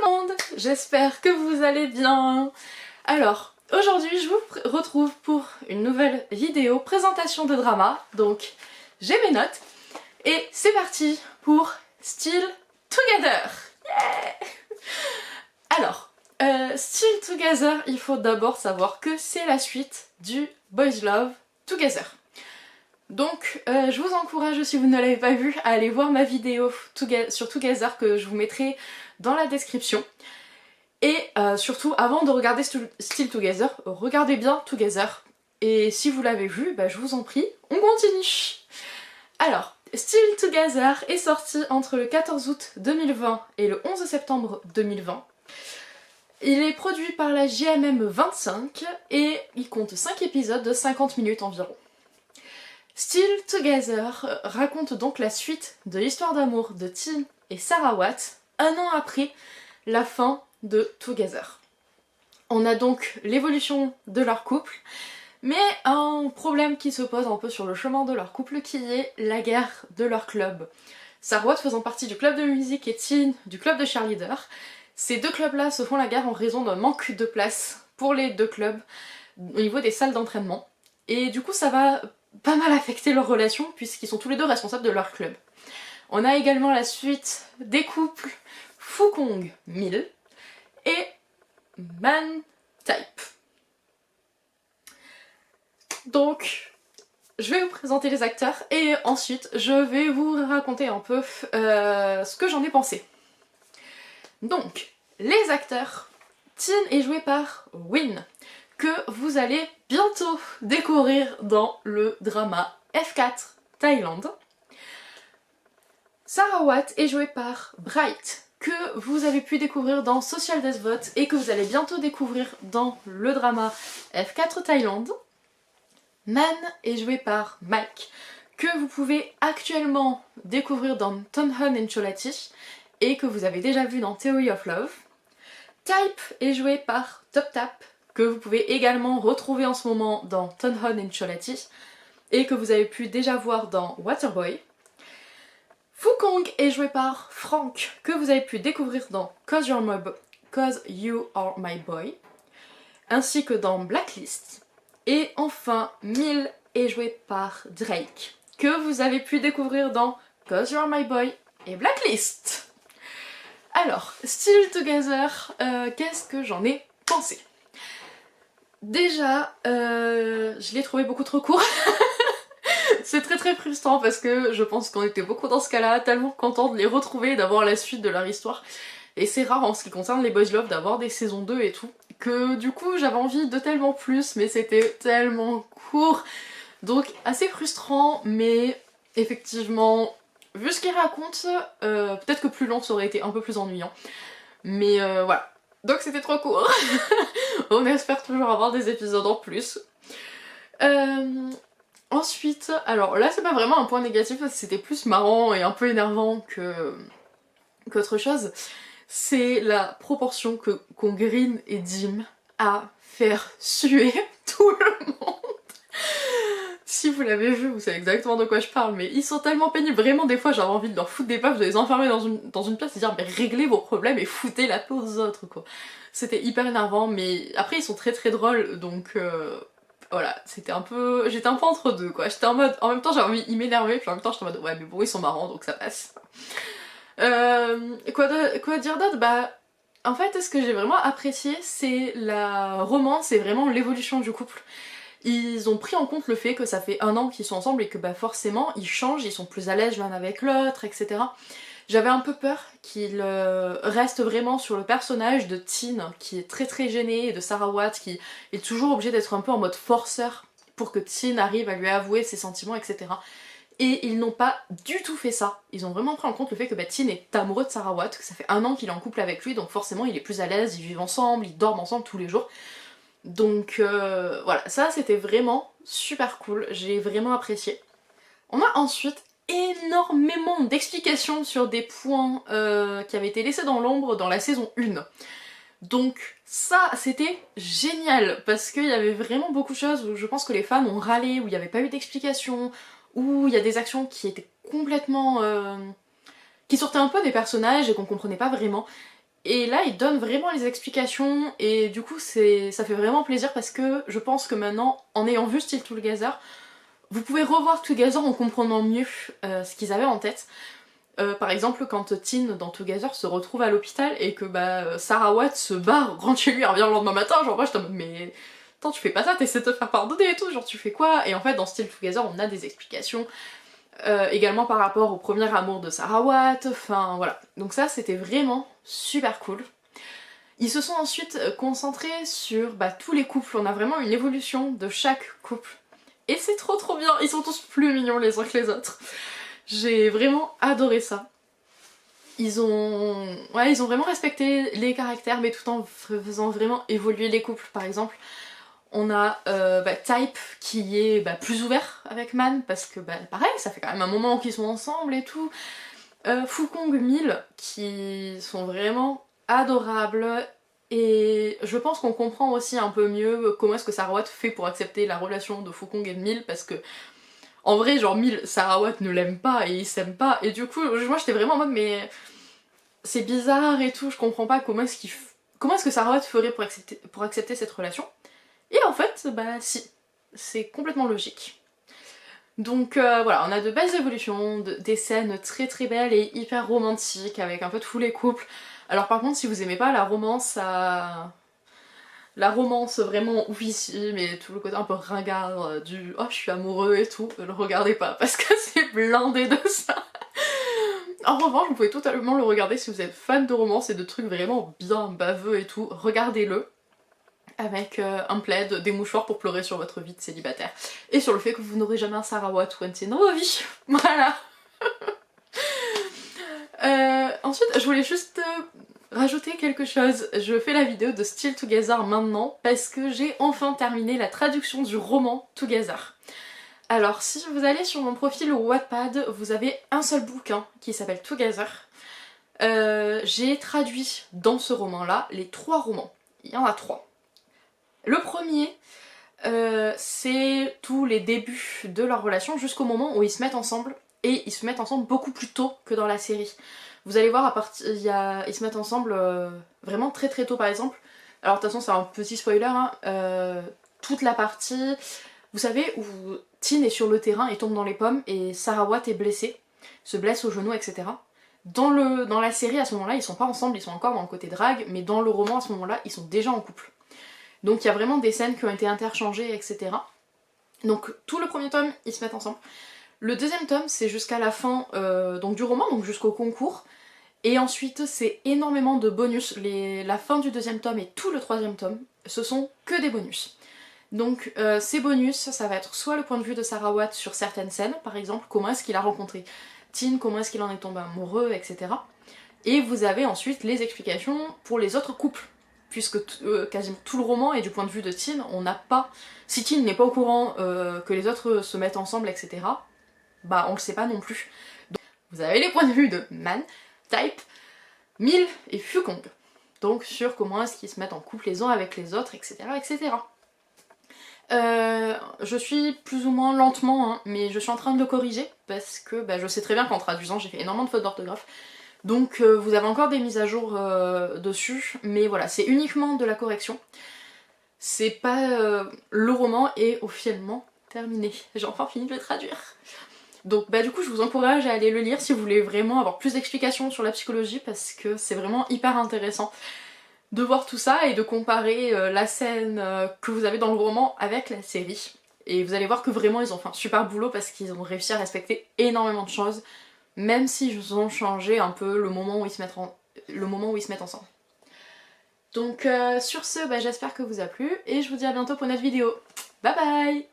le monde, j'espère que vous allez bien. Alors, aujourd'hui je vous retrouve pour une nouvelle vidéo présentation de drama. Donc, j'ai mes notes et c'est parti pour Still Together. Yeah. Alors, Still Together, il faut d'abord savoir que c'est la suite du Boys Love Together. Donc je vous encourage, si vous ne l'avez pas vu, à aller voir ma vidéo sur Together que je vous mettrai dans la description. Et surtout, avant de regarder Still Together, regardez bien Together. Et si vous l'avez vu, je vous en prie, on continue. Alors, Still Together est sorti entre le 14 août 2020 et le 11 septembre 2020. Il est produit par la JMM 25 et il compte 5 épisodes de 50 minutes environ. Still Together raconte donc la suite de l'histoire d'amour de Tim et Sarah Watt, un an après la fin de Together. On a donc l'évolution de leur couple, mais un problème qui se pose un peu sur le chemin de leur couple qui est la guerre de leur club. Sarah Watt faisant partie du club de musique et Tim du club de cheerleader. Ces deux clubs-là se font la guerre en raison d'un manque de place pour les deux clubs au niveau des salles d'entraînement. Et du coup ça va pas mal affecter leur relation puisqu'ils sont tous les deux responsables de leur club. On a également la suite des couples Fukong Mil et Man Type. Donc je vais vous présenter les acteurs et ensuite je vais vous raconter un peu ce que j'en ai pensé. Donc les acteurs, Tin est joué par Win, que vous allez bientôt découvrir dans le drama F4 Thaïlande. Sarah Watt est jouée par Bright, que vous avez pu découvrir dans Social Death Vote et que vous allez bientôt découvrir dans le drama F4 Thaïlande. Man est joué par Mike, que vous pouvez actuellement découvrir dans Tonhon and Cholati et que vous avez déjà vu dans Theory of Love. Type est joué par Top Tap, que vous pouvez également retrouver en ce moment dans Tonhon and Cholati et que vous avez pu déjà voir dans Waterboy. Fukong est joué par Frank, que vous avez pu découvrir dans Cause You Are My Boy, ainsi que dans Blacklist. Et enfin, Mil est joué par Drake, que vous avez pu découvrir dans Cause You Are My Boy et Blacklist. Alors, Still Together, qu'est-ce que j'en ai pensé? Déjà, je l'ai trouvé beaucoup trop court. C'est très frustrant parce que je pense qu'on était beaucoup dans ce cas-là, tellement contents de les retrouver, d'avoir la suite de leur histoire. Et c'est rare en ce qui concerne les Boys Love d'avoir des saisons 2 et tout, que du coup j'avais envie de tellement plus, mais c'était tellement court. Donc assez frustrant, mais effectivement, vu ce qu'ils racontent, peut-être que plus long ça aurait été un peu plus ennuyant. Mais voilà. Donc c'était trop court. On espère toujours avoir des épisodes en plus. Ensuite, alors là c'est pas vraiment un point négatif parce que c'était plus marrant et un peu énervant qu'autre chose. C'est la proportion qu'ont Green et Jim à faire suer tout le monde. Si vous l'avez vu, vous savez exactement de quoi je parle, mais ils sont tellement pénibles. Vraiment, des fois, j'avais envie de leur foutre des baffes, de les enfermer dans une pièce et dire mais réglez vos problèmes et foutez la paix aux autres, quoi. C'était hyper énervant, mais après, ils sont très drôles, donc voilà, c'était un peu... J'étais un peu entre deux, quoi. J'étais en mode... En même temps, j'avais envie, ils m'énervaient, puis en même temps, j'étais en mode ouais, mais bon, ils sont marrants, donc ça passe. Quoi dire d'autre? En fait, ce que j'ai vraiment apprécié, c'est la romance et vraiment l'évolution du couple. Ils ont pris en compte le fait que ça fait 1 an qu'ils sont ensemble et que forcément ils changent, ils sont plus à l'aise l'un avec l'autre, etc. J'avais un peu peur qu'ils restent vraiment sur le personnage de Tin qui est très gêné et de Sarah Watt qui est toujours obligé d'être un peu en mode forceur pour que Tin arrive à lui avouer ses sentiments, etc. Et ils n'ont pas du tout fait ça. Ils ont vraiment pris en compte le fait que Tin est amoureux de Sarah Watt, que ça fait 1 an qu'il est en couple avec lui, donc forcément il est plus à l'aise, ils vivent ensemble, ils dorment ensemble tous les jours. Donc voilà, ça c'était vraiment super cool, j'ai vraiment apprécié. On a ensuite énormément d'explications sur des points qui avaient été laissés dans l'ombre dans la saison 1. Donc ça c'était génial parce qu'il y avait vraiment beaucoup de choses où je pense que les fans ont râlé, où il n'y avait pas eu d'explication, où il y a des actions qui étaient complètement... qui sortaient un peu des personnages et qu'on comprenait pas vraiment. Et là ils donnent vraiment les explications et du coup ça fait vraiment plaisir parce que je pense que maintenant, en ayant vu Still Together, vous pouvez revoir Together en comprenant mieux ce qu'ils avaient en tête. Par exemple quand Tin dans Together se retrouve à l'hôpital et que Sarah Watt se barre, rentre chez lui et revient le lendemain matin, genre moi j'étais en mode mais attends tu fais pas ça, t'essaies de te faire pardonner et tout, genre tu fais quoi? Et en fait dans Still Together on a des explications. Également par rapport au premier amour de Sarah Watt, enfin voilà. Donc ça c'était vraiment super cool. Ils se sont ensuite concentrés sur tous les couples, on a vraiment une évolution de chaque couple. Et c'est trop bien, ils sont tous plus mignons les uns que les autres. J'ai vraiment adoré ça. Ils ont vraiment respecté les caractères mais tout en faisant vraiment évoluer les couples. Par exemple, on a Type qui est plus ouvert avec Man parce que pareil, ça fait quand même un moment qu'ils sont ensemble et tout. Fukong, Mil qui sont vraiment adorables et je pense qu'on comprend aussi un peu mieux comment est-ce que Sarah Watt fait pour accepter la relation de Fukong et de Mil parce que en vrai genre Mil, Sarah Watt ne l'aime pas et ils s'aiment pas et du coup moi j'étais vraiment en mode mais c'est bizarre et tout, je comprends pas comment est-ce que Sarah Watt ferait pour accepter cette relation. Et en fait, si, c'est complètement logique. Donc voilà, on a de belles évolutions, des scènes très belles et hyper romantiques avec un peu tous les couples. Alors par contre, si vous aimez pas la romance, la romance vraiment oufissime mais tout le côté un peu ringard du oh je suis amoureux et tout, ne le regardez pas parce que c'est blindé de ça. En revanche, vous pouvez totalement le regarder si vous êtes fan de romance et de trucs vraiment bien baveux et tout, regardez-le. Avec un plaid, des mouchoirs pour pleurer sur votre vie de célibataire. Et sur le fait que vous n'aurez jamais un Sarah Watt ou un Tin dans vos vies. Voilà. Ensuite, je voulais juste rajouter quelque chose. Je fais la vidéo de Still Together maintenant parce que j'ai enfin terminé la traduction du roman Together. Alors, si vous allez sur mon profil Wattpad, vous avez un seul bouquin qui s'appelle Together. J'ai traduit dans ce roman-là les 3 romans. Il y en a 3. Le premier, c'est tous les débuts de leur relation jusqu'au moment où ils se mettent ensemble, et ils se mettent ensemble beaucoup plus tôt que dans la série. Vous allez voir, ils se mettent ensemble vraiment très tôt par exemple. Alors de toute façon c'est un petit spoiler, hein, toute la partie, vous savez, où Tin est sur le terrain et tombe dans les pommes et Sarah Watt est blessée, se blesse au genou, etc. Dans la série à ce moment-là ils sont pas ensemble, ils sont encore dans le côté drague, mais dans le roman à ce moment-là ils sont déjà en couple. Donc il y a vraiment des scènes qui ont été interchangées, etc. Donc tout le premier tome, ils se mettent ensemble. Le deuxième tome, c'est jusqu'à la fin donc du roman, donc jusqu'au concours. Et ensuite, c'est énormément de bonus. La fin du deuxième tome et tout le troisième tome, ce sont que des bonus. Donc ces bonus, ça va être soit le point de vue de Sarah Watt sur certaines scènes, par exemple, comment est-ce qu'il a rencontré Tin, comment est-ce qu'il en est tombé amoureux, etc. Et vous avez ensuite les explications pour les autres couples. Puisque quasiment tout le roman est du point de vue de Tin, on n'a pas... Si Tin n'est pas au courant que les autres se mettent ensemble, etc., on le sait pas non plus. Donc, vous avez les points de vue de Man, Type, Mil et Fukong. Donc sur comment est-ce qu'ils se mettent en couple les uns avec les autres, etc. etc. Je suis plus ou moins lentement, hein, mais je suis en train de le corriger, parce que je sais très bien qu'en traduisant j'ai fait énormément de fautes d'orthographe. Donc vous avez encore des mises à jour dessus, mais voilà, c'est uniquement de la correction. C'est pas... le roman est officiellement terminé. J'ai enfin fini de le traduire. Donc du coup je vous encourage à aller le lire si vous voulez vraiment avoir plus d'explications sur la psychologie, parce que c'est vraiment hyper intéressant de voir tout ça et de comparer la scène que vous avez dans le roman avec la série. Et vous allez voir que vraiment ils ont fait un super boulot parce qu'ils ont réussi à respecter énormément de choses. Même s'ils ont changé un peu le moment où ils se mettent ensemble. Donc sur ce, j'espère que vous a plu et je vous dis à bientôt pour une autre vidéo. Bye bye!